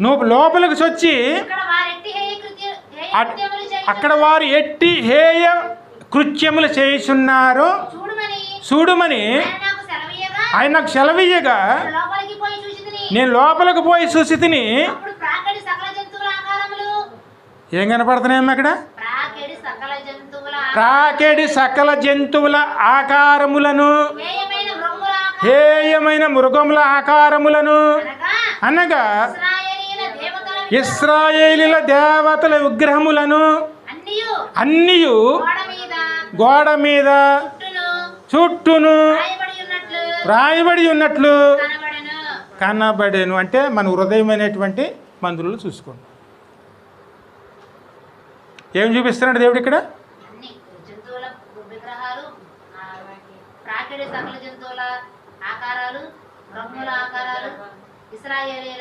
నువ్వు లోపలికి వచ్చి అక్కడ వారు ఎట్టి హేయ కృత్యములు చేయుచున్నారు చూడుమని ఆయన నాకు సెలవీయగా నేను లోపలికి పోయి చూసి తిని ఏం కనపడుతున్నాయమ్మా అక్కడ? ప్రాకెడి సకల జంతువుల ఆకారములను, హేయమైన మృగముల ఆకారములను అనగా ఇశ్రాయేలీల దేవతల విగ్రహములను అన్నియు గోడ మీద చుట్టూను రాయబడి ఉన్నట్లు కనబడేను. అంటే మన హృదయమైనటువంటి మందులు చూసుకోండి. ఏం చూపిస్తున్నాడు దేవుడు ఇక్కడ? సకల జంతువుల ఆకారాలు, బ్రహ్మల ఆకారాలు, ఇశ్రాయేలీయుల